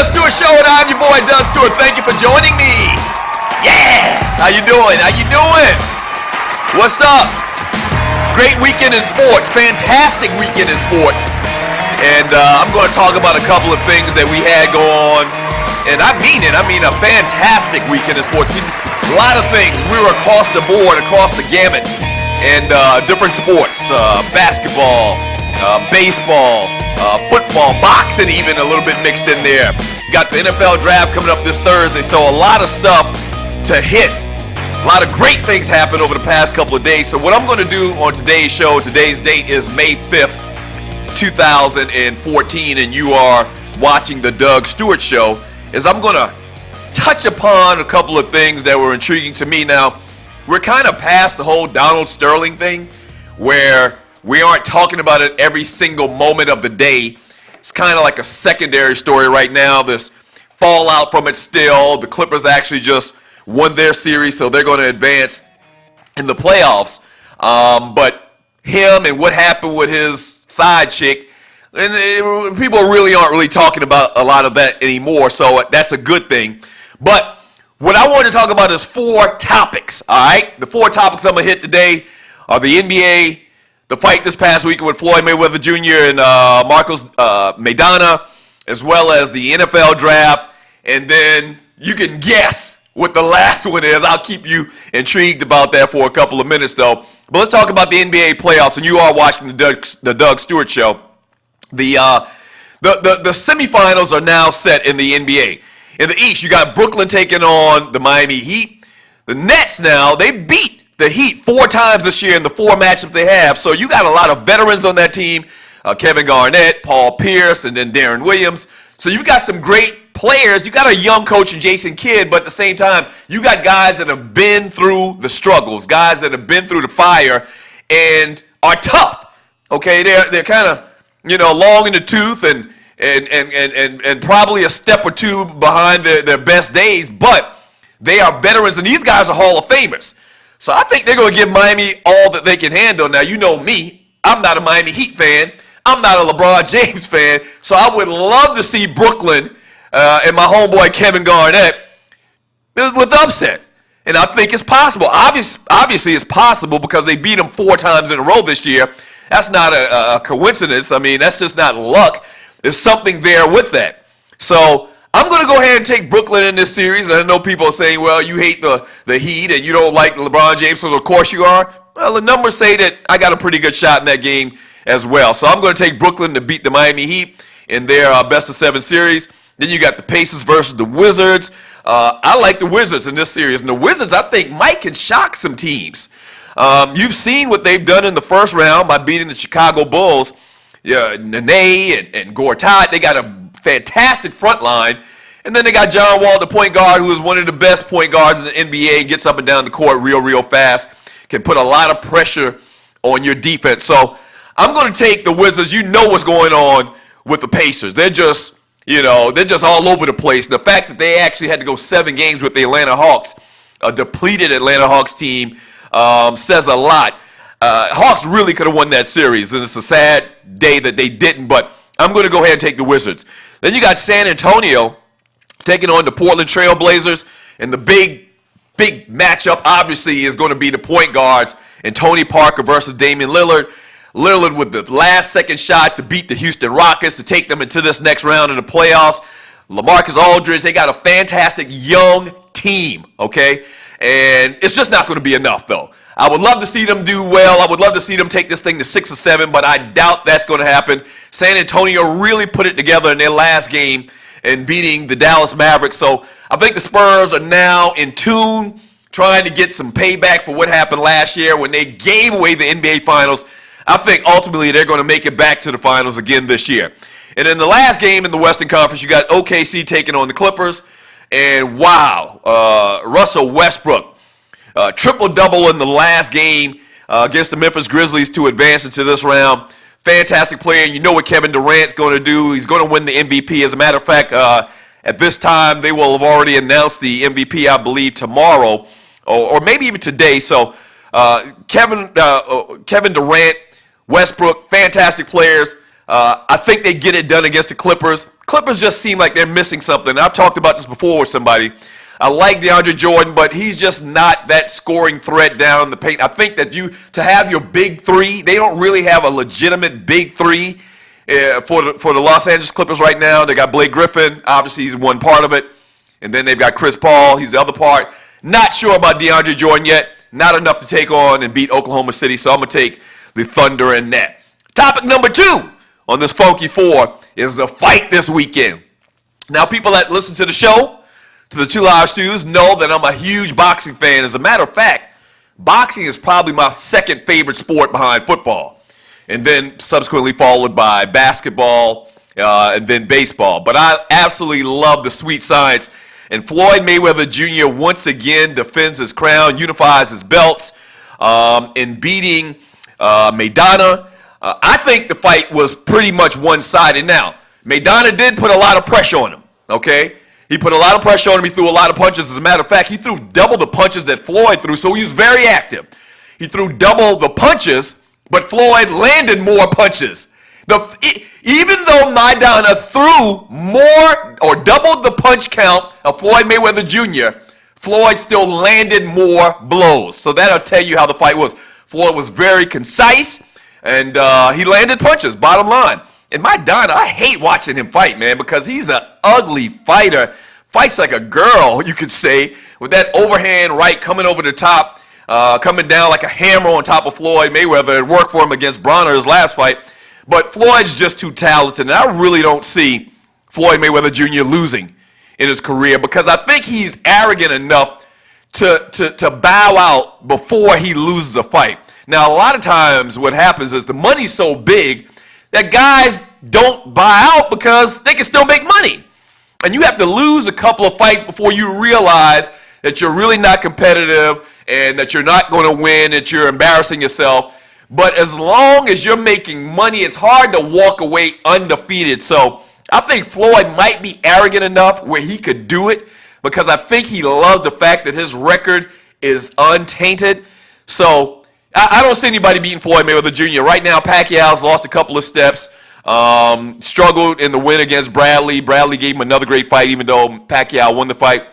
Doug Stewart Show, and I'm your boy Doug Stewart. Thank you for joining me. Yes! How you doing? How you doing? What's up? Great weekend in sports. Fantastic weekend in sports. And I'm going to talk about a couple of things that we had go on. And I mean it. I mean a fantastic weekend in sports. A lot of things. We were across the board, across the gamut. And different sports. Basketball, baseball, football, boxing even a little bit mixed in there. You got the NFL draft coming up this Thursday. So a lot of stuff to hit. A lot of great things happened over the past couple of days. So what I'm going to do on today's show, today's date is May 5th, 2014, and you are watching the Doug Stewart Show, is I'm going to touch upon a couple of things that were intriguing to me. Now, we're kind of past the whole Donald Sterling thing where we aren't talking about it every single moment of the day. It's kind of like a secondary story right now. There's fallout from it still. The Clippers actually just won their series, so they're going to advance in the playoffs. But him and what happened with his side chick, and people really aren't really talking about a lot of that anymore, so that's a good thing. But what I want to talk about is 4 topics, all right? The 4 topics I'm going to hit today are the NBA, the fight this past weekend with Floyd Mayweather Jr. and Marcos Maidana, as well as the NFL draft, and then you can guess what the last one is. I'll keep you intrigued about that for a couple of minutes, though. But let's talk about the NBA playoffs, and you are watching the Doug Stewart Show. The semifinals are now set in the NBA. In the East, you got Brooklyn taking on the Miami Heat. The Nets now, they beat the Heat 4 times this year in the 4 matchups they have. So you got a lot of veterans on that team. Kevin Garnett, Paul Pierce, and then Darren Williams. So you've got some great players. You got a young coach in Jason Kidd, but at the same time, you got guys that have been through the struggles, guys that have been through the fire and are tough. Okay, they're kind of, long in the tooth and probably a step or two behind their best days, but they are veterans, and these guys are Hall of Famers. So I think they're going to give Miami all that they can handle. Now, you know me. I'm not a Miami Heat fan. I'm not a LeBron James fan. So I would love to see Brooklyn and my homeboy Kevin Garnett with upset. And I think it's possible. Obviously, it's possible because they beat them 4 times in a row this year. That's not a coincidence. I mean, that's just not luck. There's something there with that. So I'm going to go ahead and take Brooklyn in this series. I know people are saying, well, you hate the Heat and you don't like LeBron James, so of course you are. Well, the numbers say that I got a pretty good shot in that game as well. So I'm going to take Brooklyn to beat the Miami Heat in their best-of-7 series. Then you got the Pacers versus the Wizards. I like the Wizards in this series. And the Wizards, I think, might can shock some teams. You've seen what they've done in the first round by beating the Chicago Bulls. Nene and Gortat, they got a fantastic front line. And then they got John Wall, the point guard, who is one of the best point guards in the NBA, gets up and down the court real fast, can put a lot of pressure on your defense. So I'm going to take the Wizards. You know what's going on with the Pacers. They're just, they're just all over the place. The fact that they actually had to go 7 games with the Atlanta Hawks, a depleted Atlanta Hawks team, says a lot. Hawks really could have won that series, and it's a sad day that they didn't, but I'm going to go ahead and take the Wizards. Then you got San Antonio taking on the Portland Trail Blazers, and the big matchup obviously is going to be the point guards and Tony Parker versus Damian Lillard. Lillard with the last-second shot to beat the Houston Rockets to take them into this next round of the playoffs. LaMarcus Aldridge, they got a fantastic young team, okay? And it's just not going to be enough, though. I would love to see them do well. I would love to see them take this thing to 6 or 7, but I doubt that's going to happen. San Antonio really put it together in their last game and beating the Dallas Mavericks. So I think the Spurs are now in tune, trying to get some payback for what happened last year when they gave away the NBA Finals. I think ultimately they're going to make it back to the finals again this year. And in the last game in the Western Conference, you got OKC taking on the Clippers. And wow, Russell Westbrook, triple-double in the last game against the Memphis Grizzlies to advance into this round. Fantastic player. You know what Kevin Durant's going to do. He's going to win the MVP. As a matter of fact, at this time, they will have already announced the MVP, I believe, tomorrow or maybe even today. So Kevin Durant, Westbrook, fantastic players. I think they get it done against the Clippers. Clippers just seem like they're missing something. I've talked about this before with somebody. I like DeAndre Jordan, but he's just not that scoring threat down in the paint. I think that to have your big three, they don't really have a legitimate big three for the Los Angeles Clippers right now. They got Blake Griffin. Obviously, he's one part of it. And then they've got Chris Paul. He's the other part. Not sure about DeAndre Jordan yet. Not enough to take on and beat Oklahoma City, so I'm going to take the Thunder and that. Topic number 2 on this Funky 4 is the fight this weekend. Now, people that listen to the show, to the 2 Live Stews, know that I'm a huge boxing fan. As a matter of fact, boxing is probably my second favorite sport behind football, and then subsequently followed by basketball and then baseball. But I absolutely love the sweet science, and Floyd Mayweather Jr. once again defends his crown, unifies his belts in beating Maidana. I think the fight was pretty much one-sided. Now, Maidana did put a lot of pressure on him, okay? He put a lot of pressure on him. He threw a lot of punches. As a matter of fact, he threw double the punches that Floyd threw, so he was very active. He threw double the punches, but Floyd landed more punches. Even though Maidana threw more or doubled the punch count of Floyd Mayweather Jr., Floyd still landed more blows. So that'll tell you how the fight was. Floyd was very concise, and he landed punches, bottom line. And Maidana, I hate watching him fight, man, because he's an ugly fighter. Fights like a girl, you could say, with that overhand right coming over the top, coming down like a hammer on top of Floyd Mayweather. It worked for him against Bronner his last fight. But Floyd's just too talented, and I really don't see Floyd Mayweather Jr. losing in his career because I think he's arrogant enough to bow out before he loses a fight. Now, a lot of times what happens is the money's so big that guys don't buy out because they can still make money. And you have to lose a couple of fights before you realize that you're really not competitive and that you're not going to win, that you're embarrassing yourself. But as long as you're making money, it's hard to walk away undefeated. So I think Floyd might be arrogant enough where he could do it because I think he loves the fact that his record is untainted. So I don't see anybody beating Floyd Mayweather Jr. Right now, Pacquiao's lost a couple of steps, struggled in the win against Bradley. Bradley gave him another great fight, even though Pacquiao won the fight.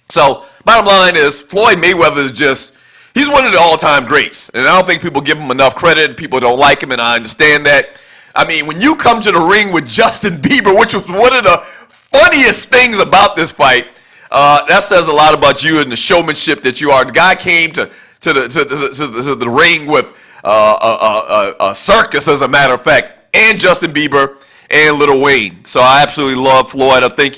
So, bottom line is, Floyd Mayweather is just, he's one of the all-time greats. And I don't think people give him enough credit. People don't like him, and I understand that. I mean, when you come to the ring with Justin Bieber, which was one of the funniest things about this fight, that says a lot about you and the showmanship that you are. The guy came to the ring with a circus, as a matter of fact, and Justin Bieber and Lil Wayne. So I absolutely love Floyd. I think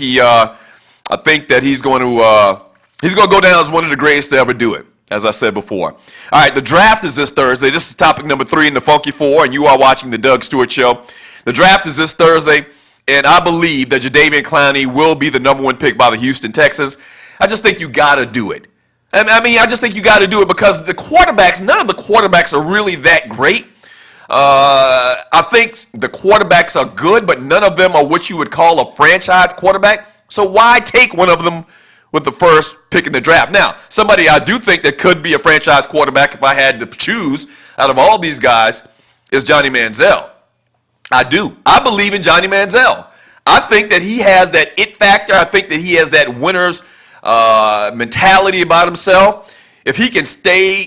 that he's going to go down as one of the greatest to ever do it, as I said before. All right, the draft is this Thursday. This is topic number 3 in the Funky 4, and you are watching the Doug Stewart Show. The draft is this Thursday, and I believe that Jadeveon Clowney will be the number 1 pick by the Houston Texans. I just think you got to do it. I just think you got to do it because the quarterbacks, none of the quarterbacks are really that great. I think the quarterbacks are good, but none of them are what you would call a franchise quarterback. So why take one of them with the first pick in the draft? Now, somebody I do think that could be a franchise quarterback if I had to choose out of all these guys is Johnny Manziel. I do. I believe in Johnny Manziel. I think that he has that it factor. I think that he has that winner's mentality about himself. If he can stay,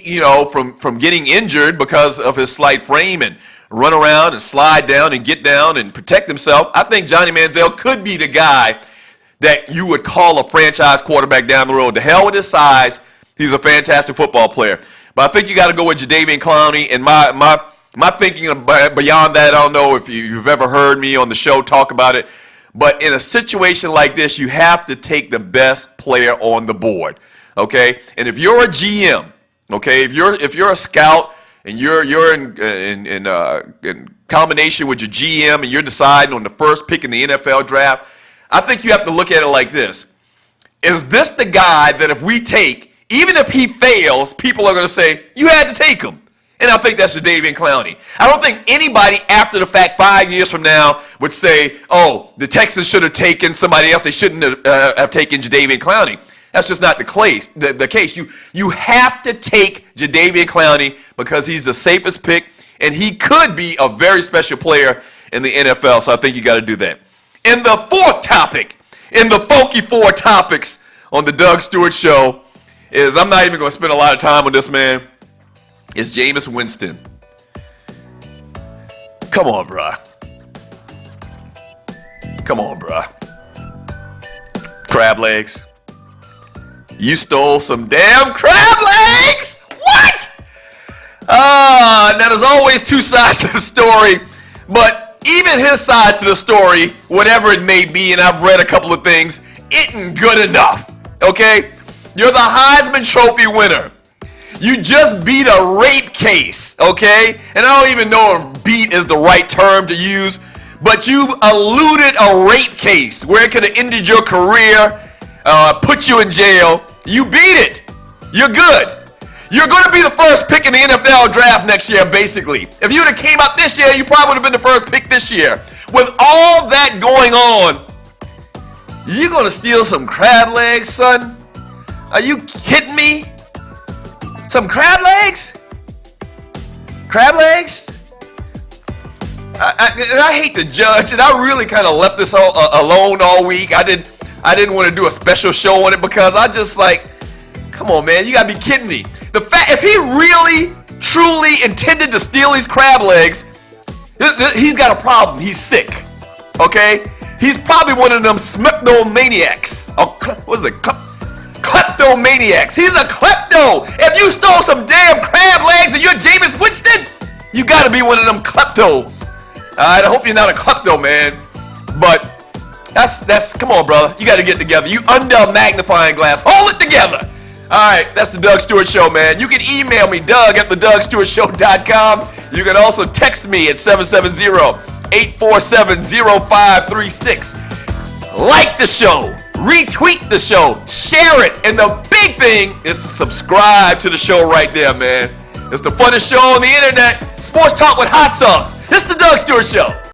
from getting injured because of his slight frame and run around and slide down and get down and protect himself, I think Johnny Manziel could be the guy that you would call a franchise quarterback down the road. To hell with his size, he's a fantastic football player. But I think you got to go with Jadeveon Clowney. And my thinking beyond that, I don't know if you've ever heard me on the show talk about it. But in a situation like this, you have to take the best player on the board, okay? And if you're a GM, okay, if you're a scout and you're in combination with your GM and you're deciding on the first pick in the NFL draft, I think you have to look at it like this. Is this the guy that if we take, even if he fails, people are going to say, you had to take him? And I think that's Jadeveon Clowney. I don't think anybody after the fact 5 years from now would say, oh, the Texans should have taken somebody else. They shouldn't have taken Jadeveon Clowney. That's just not the case. You have to take Jadeveon Clowney because he's the safest pick, and he could be a very special player in the NFL, so I think you got to do that. And the fourth topic, in the funky four topics on the Doug Stewart Show, is, I'm not even going to spend a lot of time on this, man, is Jameis Winston. Come on, bruh. Come on, bruh. Crablegs. You stole some damn crab legs? What? Now there's always two sides to the story, but even his side to the story, whatever it may be, and I've read a couple of things, isn't good enough, okay? You're the Heisman Trophy winner. You just beat a rape case, okay? And I don't even know if beat is the right term to use, but you eluded a rape case where it could have ended your career, put you in jail. You beat it. You're good. You're going to be the first pick in the NFL draft next year, basically. If you would have came out this year, you probably would have been the first pick this year. With all that going on, you going to steal some crab legs, son? Are you kidding me? Some crab legs? Crab legs? I hate to judge, and I really kind of left this alone all week. I didn't want to do a special show on it because I just like, come on, man, you gotta be kidding me. The fact, if he really, truly intended to steal these crab legs, he's got a problem. He's sick, okay? He's probably one of them smeptomaniacs. What is it? Kleptomaniacs. He's a klepto. If you stole some damn crab legs and you're Jameis Winston, you gotta be one of them kleptos. Alright, I hope you're not a klepto, man. But that's come on, brother. You gotta get together. You under a magnifying glass. Hold it together. Alright, that's the Doug Stewart Show, man. You can email me, Doug@thedougstewartshow.com. You can also text me at 770-847-0536. Like the show, retweet the show, share it, and the big thing is to subscribe to the show right there, man. It's the funnest show on the internet. Sports talk with hot sauce. It's the Doug Stewart Show.